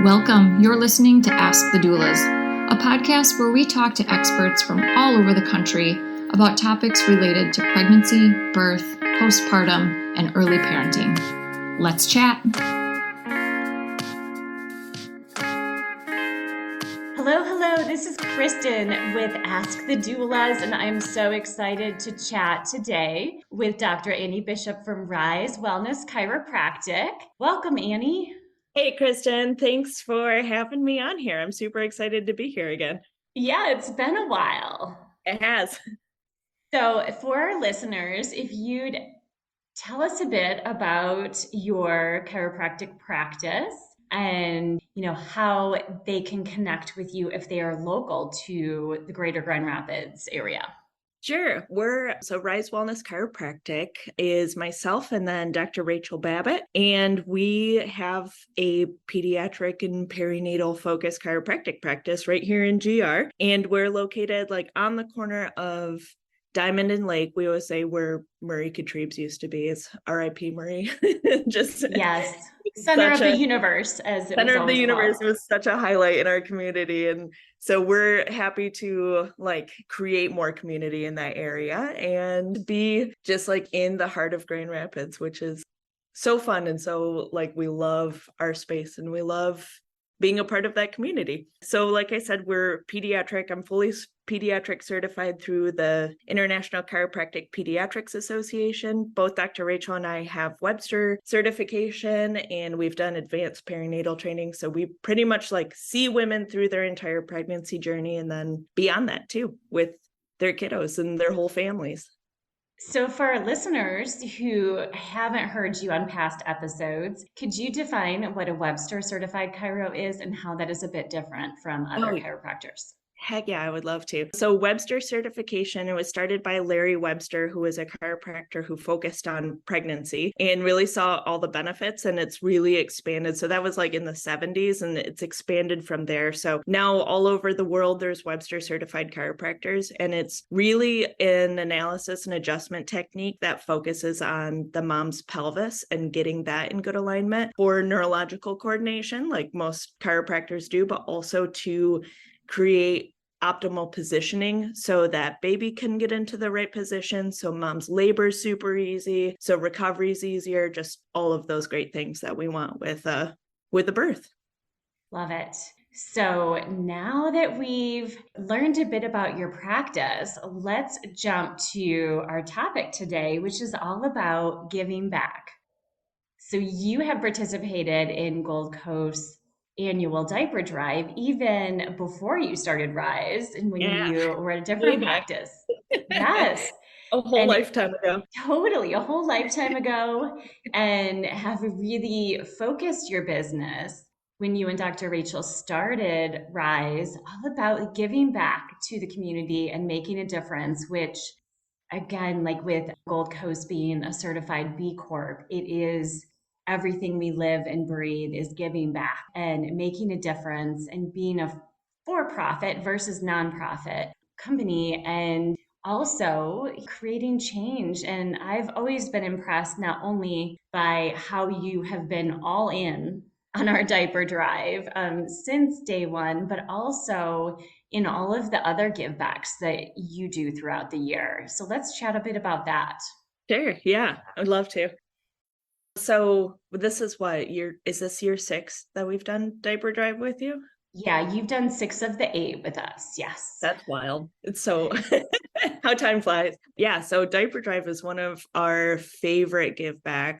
Welcome. You're listening to Ask the Doulas, a podcast where we talk to experts from all over the country about topics related to pregnancy, birth, postpartum, and early parenting. Let's chat. Hello. This is Kristin with Ask the Doulas, and I'm so excited to chat today with Dr. Annie Bishop from Rise Wellness Chiropractic. Welcome, Annie. Hey, Kristin. Thanks for having me on here. I'm super excited to be here again. Yeah, it's been a while. It has. So for our listeners, if you'd tell us a bit about your chiropractic practice and how they can connect with you if they are local to the greater Grand Rapids area. Sure. Rise Wellness Chiropractic is myself and then Dr. Rachel Babbitt, and we have a pediatric and perinatal focused chiropractic practice right here in GR, and we're located on the corner of Diamond and Lake. We always say where Murray Catribes used to be. It's R.I.P. Murray. Yes. Center of the universe, as it was Center of the universe called. was such a highlight in our community. And so we're happy to create more community in that area and be just in the heart of Grand Rapids, which is so fun. And so we love our space and we love being a part of that community. So like I said, we're pediatric. I'm fully pediatric certified through the International Chiropractic Pediatrics Association. Both Dr. Rachel and I have Webster certification, and we've done advanced perinatal training. So we pretty much see women through their entire pregnancy journey and then beyond that too, with their kiddos and their whole families. So for our listeners who haven't heard you on past episodes, could you define what a Webster certified chiro is and how that is a bit different from other chiropractors? Heck yeah, I would love to. So Webster certification, it was started by Larry Webster, who was a chiropractor who focused on pregnancy and really saw all the benefits, and it's really expanded. So that was in the 70s, and it's expanded from there. So now all over the world, there's Webster certified chiropractors, and it's really an analysis and adjustment technique that focuses on the mom's pelvis and getting that in good alignment for neurological coordination, like most chiropractors do, but also to create optimal positioning so that baby can get into the right position, so mom's labor is super easy, so recovery is easier, just all of those great things that we want with a birth. Love it. So now that we've learned a bit about your practice, let's jump to our topic today, which is all about giving back. So you have participated in Gold Coast annual diaper drive even before you started Rise and when you were at a different practice. Yes. A whole lifetime ago. Totally, a whole lifetime ago, and have really focused your business when you and Dr. Rachel started Rise all about giving back to the community and making a difference, which again, with Gold Coast being a certified B Corp, it is everything we live and breathe is giving back and making a difference and being a for-profit versus nonprofit company, and also creating change. And I've always been impressed not only by how you have been all in on our diaper drive since day one, but also in all of the other give backs that you do throughout the year. So let's chat a bit about that. Sure. Yeah, I'd love to. So this is is this year 6 that we've done diaper drive with you? Yeah, you've done 6 of the 8 with us. Yes. That's wild. It's so how time flies. Yeah. So diaper drive is one of our favorite give back.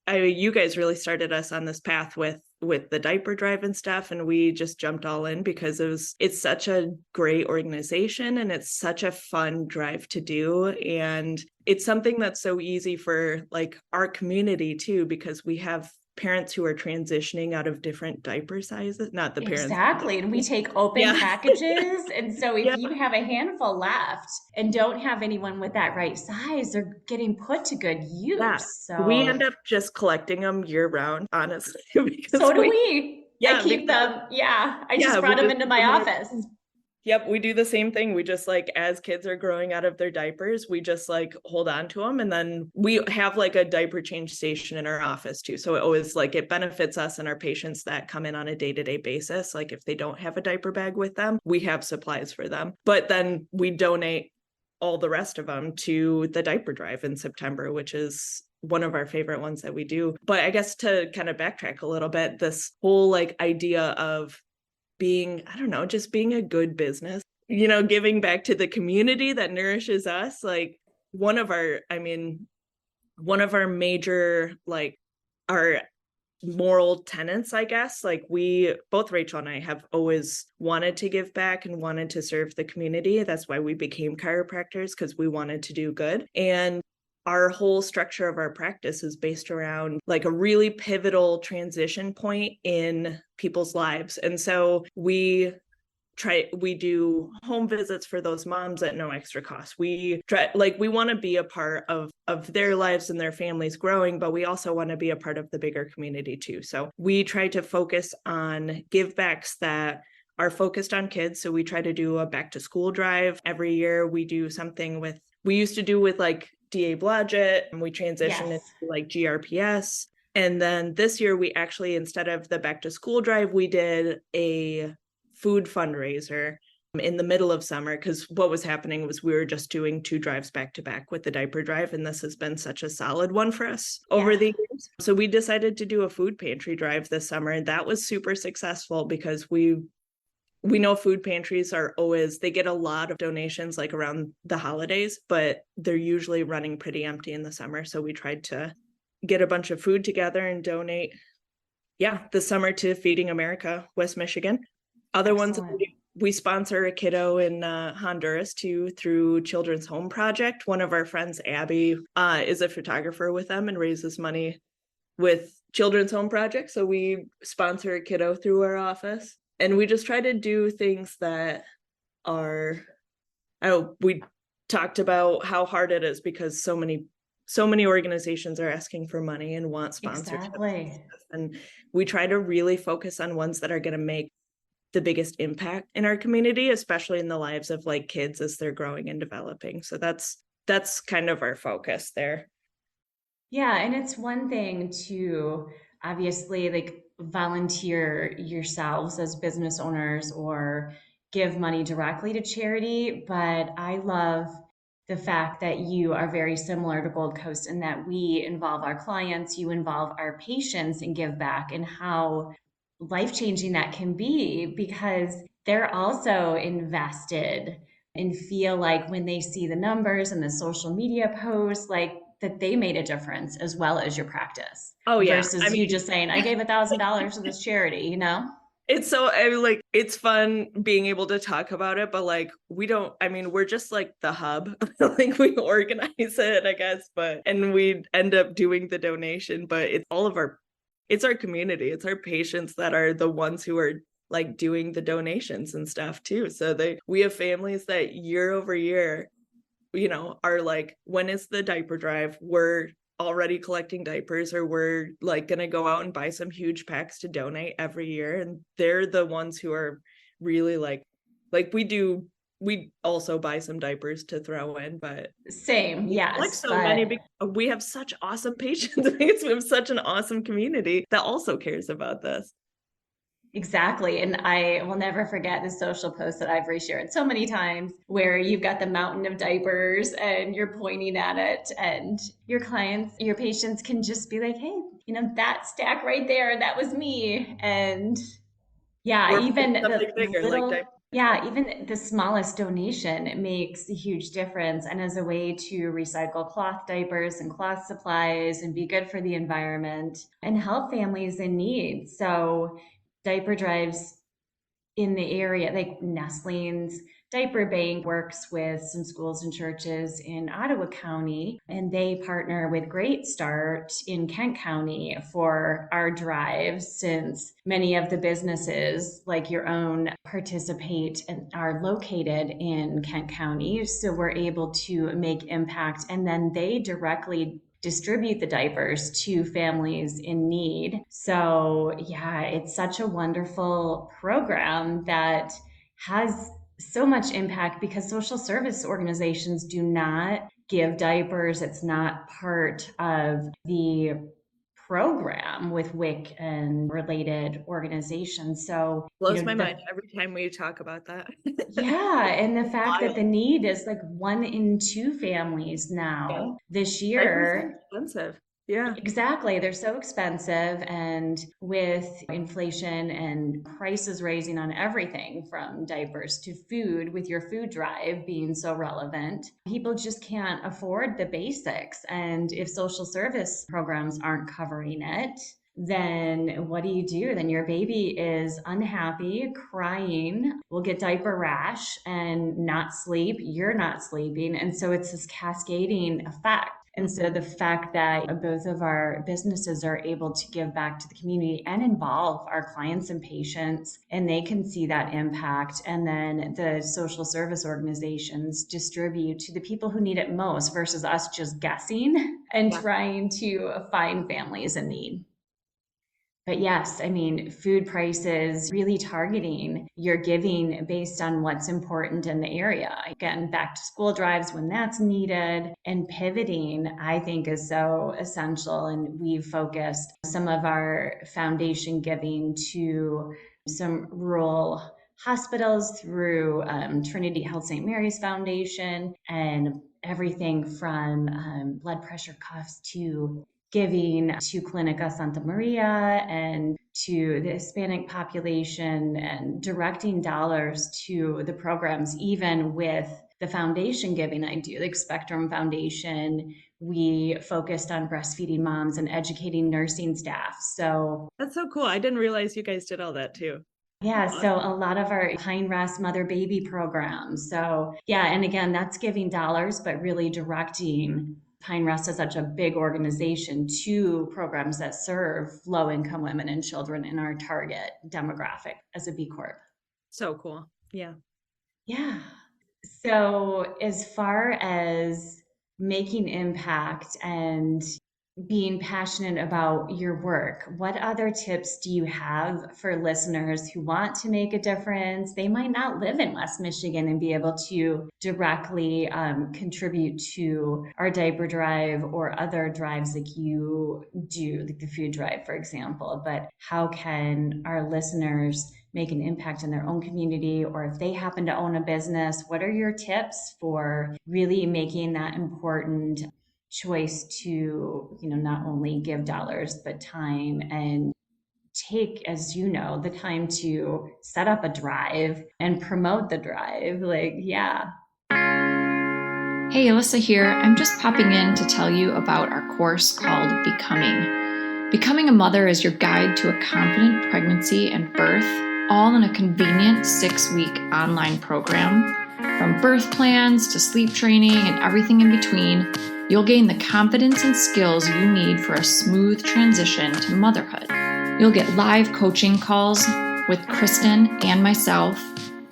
You guys really started us on this path with the diaper drive and stuff, and we just jumped all in because it's such a great organization and it's such a fun drive to do, and it's something that's so easy for our community too, because we have parents who are transitioning out of different diaper sizes, not the parents. Exactly. And we take open packages. And so if you have a handful left and don't have anyone with that right size, they're getting put to good use. Yeah. So we end up just collecting them year round, honestly. So do we. Yeah, I keep them. Yeah. I just brought them into my office. Yep, we do the same thing. We just like, as kids are growing out of their diapers, we just like hold on to them. And then we have like a diaper change station in our office too. So it always like, it benefits us and our patients that come in on a day-to-day basis. Like if they don't have a diaper bag with them, we have supplies for them. But then we donate all the rest of them to the diaper drive in September, which is one of our favorite ones that we do. But I guess to kind of backtrack a little bit, this whole like idea of being, I don't know, just being a good business, giving back to the community that nourishes us. Like one of our major, like our moral tenets, I guess, like both Rachel and I have always wanted to give back and wanted to serve the community. That's why we became chiropractors, because we wanted to do good. And our whole structure of our practice is based around like a really pivotal transition point in people's lives. And so we do home visits for those moms at no extra cost. We want to be a part of their lives and their families growing, but we also want to be a part of the bigger community too. So we try to focus on give backs that are focused on kids. So we try to do a back to school drive every year. We do something we used to do with like DA Blodgett, and we transitioned into like GRPS. And then this year we actually, instead of the back to school drive, we did a food fundraiser in the middle of summer, because what was happening was we were just doing 2 drives back to back with the diaper drive. And this has been such a solid one for us over the years. So we decided to do a food pantry drive this summer. And that was super successful because we know food pantries they get a lot of donations like around the holidays, but they're usually running pretty empty in the summer. So we tried to get a bunch of food together and donate, this summer to Feeding America, West Michigan. Other Excellent. ones, we sponsor a kiddo in Honduras too through Children's Home Project. One of our friends, Abby, is a photographer with them and raises money with Children's Home Project. So we sponsor a kiddo through our office. And we just try to do things that we talked about how hard it is because so many organizations are asking for money and want sponsorships. Exactly. And we try to really focus on ones that are going to make the biggest impact in our community, especially in the lives of like kids as they're growing and developing. So that's kind of our focus there. Yeah, and it's one thing to obviously like volunteer yourselves as business owners or give money directly to charity, but I love the fact that you are very similar to Gold Coast in that we involve our clients, you involve our patients and give back, and how life-changing that can be because they're also invested and feel like when they see the numbers and the social media posts, like that they made a difference as well as your practice. Oh yeah. Versus you just saying, I gave $1,000 to this charity, It's so, it's fun being able to talk about it, but like, we're just like the hub, like we organize it, I guess, and we end up doing the donation, but it's our community. It's our patients that are the ones who are like doing the donations and stuff too. So we have families that year over year, are like, when is the diaper drive? We're already collecting diapers, or we're like going to go out and buy some huge packs to donate every year. And they're the ones who are really like we also buy some diapers to throw in, but same. Yes. Like so many, we have such awesome patients. We have such an awesome community that also cares about this. Exactly. And I will never forget the social post that I've reshared so many times where you've got the mountain of diapers and you're pointing at it, and your clients, your patients can just be like, hey, that stack right there, that was me. And even the smallest donation makes a huge difference. And as a way to recycle cloth diapers and cloth supplies and be good for the environment and help families in need. So diaper drives in the area, like Nestling's Diaper Bank works with some schools and churches in Ottawa County, and they partner with Great Start in Kent County for our drives, since many of the businesses like your own participate and are located in Kent County. So we're able to make impact, and then they directly distribute the diapers to families in need. So it's such a wonderful program that has so much impact because social service organizations do not give diapers. It's not part of the program with WIC and related organizations. So, Blows my mind every time we talk about that. yeah, and the fact that Wild. the need is like 1 in 2 families now this Diapers are year. expensive. Yeah. Exactly. They're so expensive. And with inflation and prices raising on everything from diapers to food, with your food drive being so relevant, people just can't afford the basics. And if social service programs aren't covering it, then what do? Then your baby is unhappy, crying, will get diaper rash and not sleep. You're not sleeping. And so it's this cascading effect. And so the fact that both of our businesses are able to give back to the community and involve our clients and patients, and they can see that impact. And then the social service organizations distribute to the people who need it most versus us just guessing and trying to find families in need. But yes, I mean, food prices, really targeting your giving based on what's important in the area. Again, back to school drives when that's needed, and pivoting, I think, is so essential. And we've focused some of our foundation giving to some rural hospitals through Trinity Health St. Mary's Foundation, and everything from blood pressure cuffs to giving to Clinica Santa Maria and to the Hispanic population, and directing dollars to the programs, even with the foundation giving I do, like Spectrum Foundation. We focused on breastfeeding moms and educating nursing staff. So that's so cool. I didn't realize you guys did all that too. Yeah, so a lot of our Pine Rest mother baby programs. So yeah, and again, that's giving dollars, but really directing Pine Rest is such a big organization to programs that serve low income women and children in our target demographic as a B Corp. So cool. Yeah. Yeah. So as far as making impact and being passionate about your work, what other tips do you have for listeners who want to make a difference? They might not live in West Michigan and be able to directly contribute to our diaper drive or other drives like you do, like the food drive, for example. But how can our listeners make an impact in their own community? Or if they happen to own a business, what are your tips for really making that important choice to, not only give dollars, but time, and take, as you know, the time to set up a drive and promote the drive? Yeah. Hey, Alyssa here. I'm just popping in to tell you about our course called Becoming. Becoming a Mother is your guide to a confident pregnancy and birth, all in a convenient 6-week online program. From birth plans to sleep training and everything in between, you'll gain the confidence and skills you need for a smooth transition to motherhood. You'll get live coaching calls with Kristin and myself,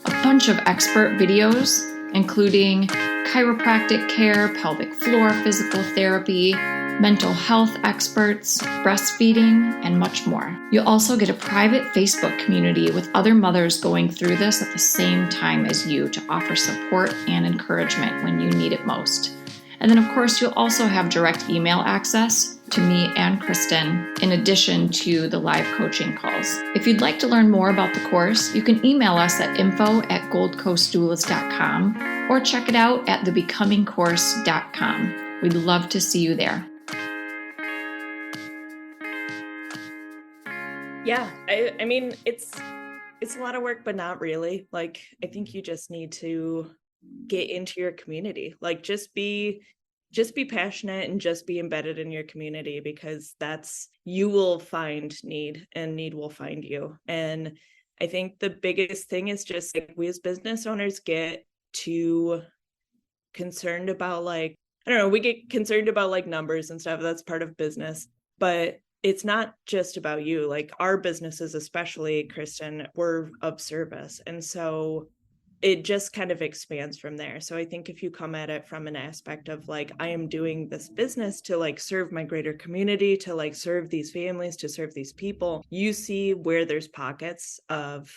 a bunch of expert videos, including chiropractic care, pelvic floor physical therapy, mental health experts, breastfeeding, and much more. You'll also get a private Facebook community with other mothers going through this at the same time as you to offer support and encouragement when you need it most. And then, of course, you'll also have direct email access to me and Kristin, in addition to the live coaching calls. If you'd like to learn more about the course, you can email us at info@goldcoastdoulas.com or check it out at thebecomingcourse.com. We'd love to see you there. Yeah, I mean, it's a lot of work, but not really. I think you just need to get into your community. Just be passionate and just be embedded in your community, because you will find need and need will find you. And I think the biggest thing is just we as business owners get too concerned about I don't know, we get concerned about numbers and stuff. That's part of business, but it's not just about you. Our businesses, especially Kristin, we're of service. And so it just kind of expands from there. So I think if you come at it from an aspect of I am doing this business to serve my greater community, to serve these families, to serve these people, you see where there's pockets of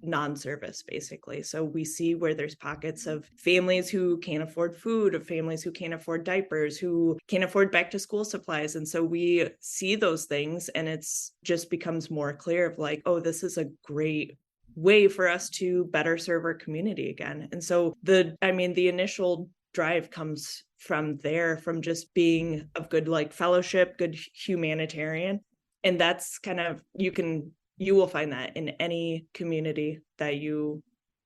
non-service basically. So we see where there's pockets of families who can't afford food, of families who can't afford diapers, who can't afford back to school supplies. And so we see those things, and it's just becomes more clear of like, oh, this is a great way for us to better serve our community again. And so the initial drive comes from there, from just being of good like fellowship, good humanitarian. And that's kind of, you will find that in any community that you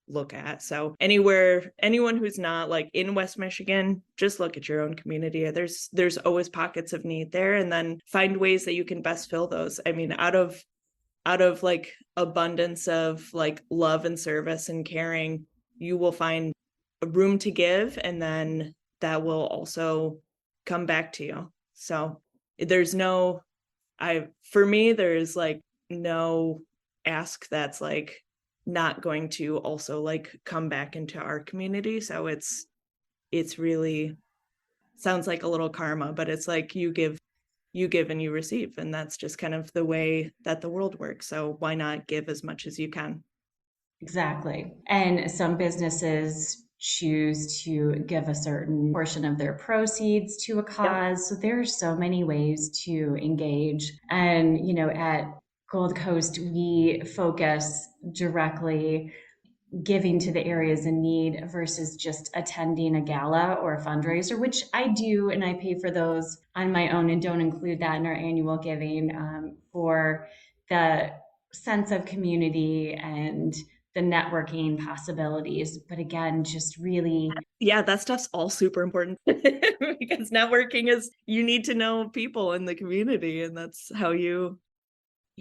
look at. So anyone who's not like in West Michigan, just look at your own community. There's always pockets of need there, and then find ways that you can best fill those. I mean, out of like abundance of like love and service and caring, you will find a room to give, and then that will also come back to you. So there's for me, there's like no ask that's like not going to also like come back into our community. So it's really sounds like a little karma, but it's like you give and you receive, and that's just kind of the way that the world works. So why not give as much as you can? Exactly. And some businesses choose to give a certain portion of their proceeds to a cause. Yep. So there are so many ways to engage. And, at Gold Coast, we focus directly giving to the areas in need versus just attending a gala or a fundraiser, which I do, and I pay for those on my own and don't include that in our annual giving, for the sense of community and the networking possibilities. But again, just really, that stuff's all super important because networking is, you need to know people in the community, and that's how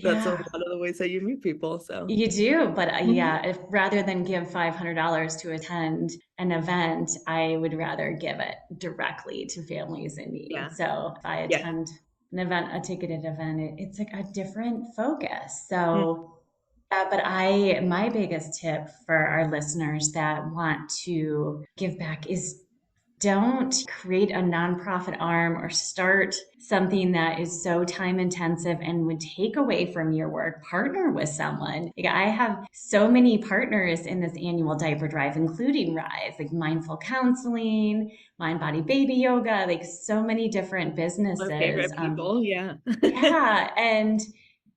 that's a lot of the ways that you meet people. So you do, but if rather than give $500 to attend an event, I would rather give it directly to families in need. Yeah. So if I attend an event, a ticketed event, it's like a different focus. So, but my biggest tip for our listeners that want to give back is, don't create a nonprofit arm or start something that is so time intensive and would take away from your work. Partner with someone. Like, I have so many partners in this annual diaper drive, including Rise, like Mindful Counseling, Mind Body Baby Yoga, like so many different businesses. My favorite people, yeah. And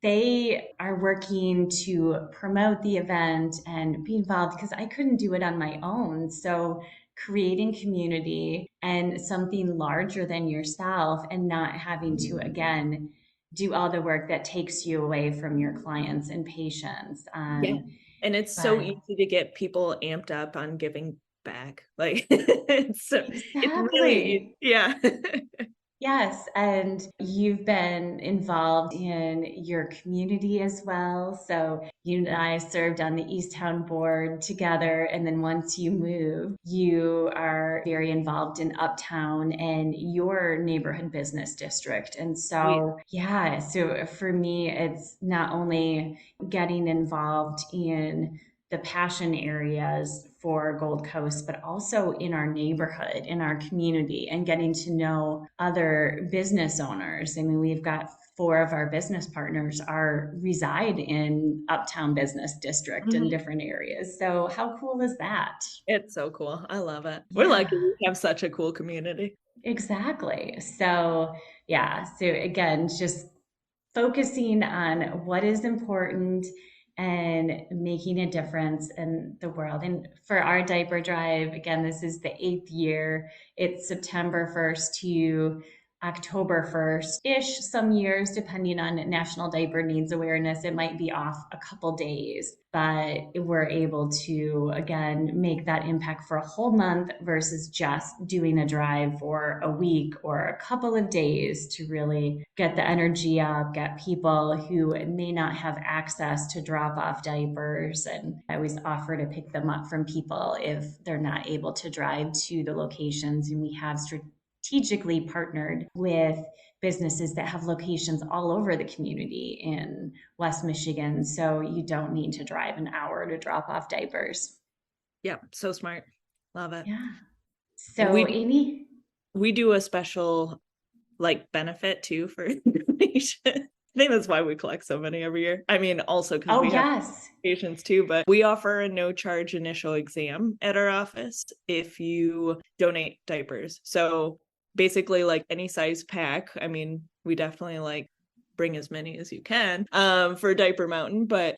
they are working to promote the event and be involved, because I couldn't do it on my own. So creating community and something larger than yourself, and not having to, again, do all the work that takes you away from your clients and patients. And it's so easy to get people amped up on giving back. Like it's really, Yes, and you've been involved in your community as well. So you and I served on the Easttown board together, and then once you move, you are very involved in Uptown and your neighborhood business district. And so, so for me, it's not only getting involved in the passion areas for Gold Coast, but also in our neighborhood, in our community, and getting to know other business owners. I mean, we've got 4 of our business partners reside in Uptown Business District in different areas. So how cool is that? It's so cool. I love it. We're lucky we have such a cool community. Exactly. So so again, just focusing on what is important and making a difference in the world. And for our diaper drive, again, this is the 8th year. It's September 1st to October 1st-ish. Some years, depending on National Diaper Needs Awareness, it might be off a couple days, but we're able to, again, make that impact for a whole month versus just doing a drive for a week or a couple of days to really get the energy up, get people who may not have access to drop off diapers. And I always offer to pick them up from people if they're not able to drive to the locations. And we have strategically partnered with businesses that have locations all over the community in West Michigan. So you don't need to drive an hour to drop off diapers. Yeah, so smart. Love it. Yeah. So Amy? We do a special like benefit too for donation. I think that's why we collect so many every year. I mean, also because Oh, we have yes. patients too, but we offer a no charge initial exam at our office if you donate diapers. So basically like any size pack, I mean, we definitely like bring as many as you can for Diaper Mountain, but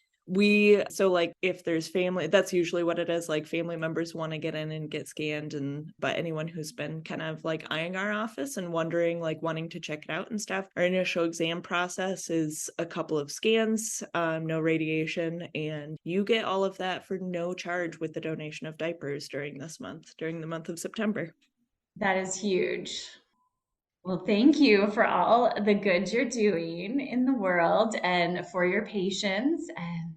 so like if there's family, that's usually what it is, like family members want to get in and get scanned, but anyone who's been kind of like eyeing our office and wondering, like wanting to check it out and stuff, our initial exam process is a couple of scans, no radiation, and you get all of that for no charge with the donation of diapers during the month of September. That is huge. Well, thank you for all the good you're doing in the world and for your patients. And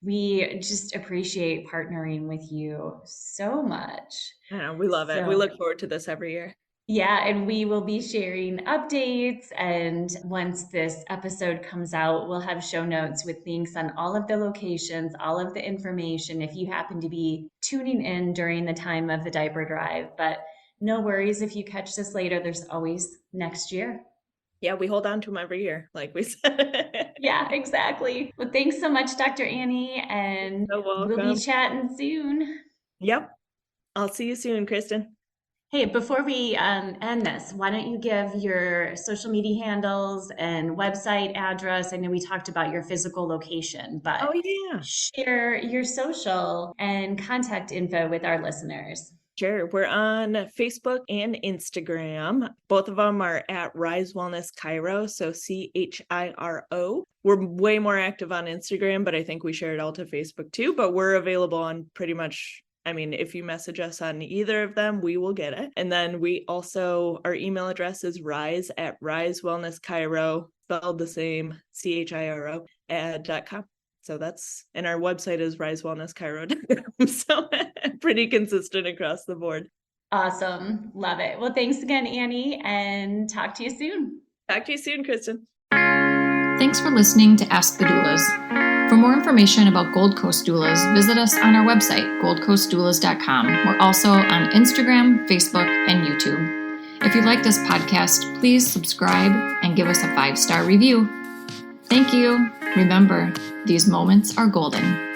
we just appreciate partnering with you so much. Yeah, we love it. We look forward to this every year. Yeah, and we will be sharing updates. And once this episode comes out, we'll have show notes with links on all of the locations, all of the information if you happen to be tuning in during the time of the diaper drive. But no worries if you catch this later, there's always next year. Yeah, we hold on to them every year, like we said. Yeah, exactly. Well, thanks so much, Dr. Annie, and we'll be chatting soon. Yep. I'll see you soon, Kristin. Hey, before we end this, why don't you give your social media handles and website address? I know we talked about your physical location, but share your social and contact info with our listeners. Sure. We're on Facebook and Instagram. Both of them are at Rise Wellness Chiro, so CHIRO. We're way more active on Instagram, but I think we share it all to Facebook too. But we're available on pretty much, I mean, if you message us on either of them, we will get it. And then we also, our email address is rise@risewellnesschiro, spelled the same, CHIRO, .com. So and our website is risewellnesschiro.com. So pretty consistent across the board. Awesome. Love it. Well, thanks again, Annie, and talk to you soon. Talk to you soon, Kristin. Thanks for listening to Ask the Doulas. For more information about Gold Coast Doulas, visit us on our website, goldcoastdoulas.com. We're also on Instagram, Facebook, and YouTube. If you like this podcast, please subscribe and give us a 5-star review. Thank you. Remember, these moments are golden.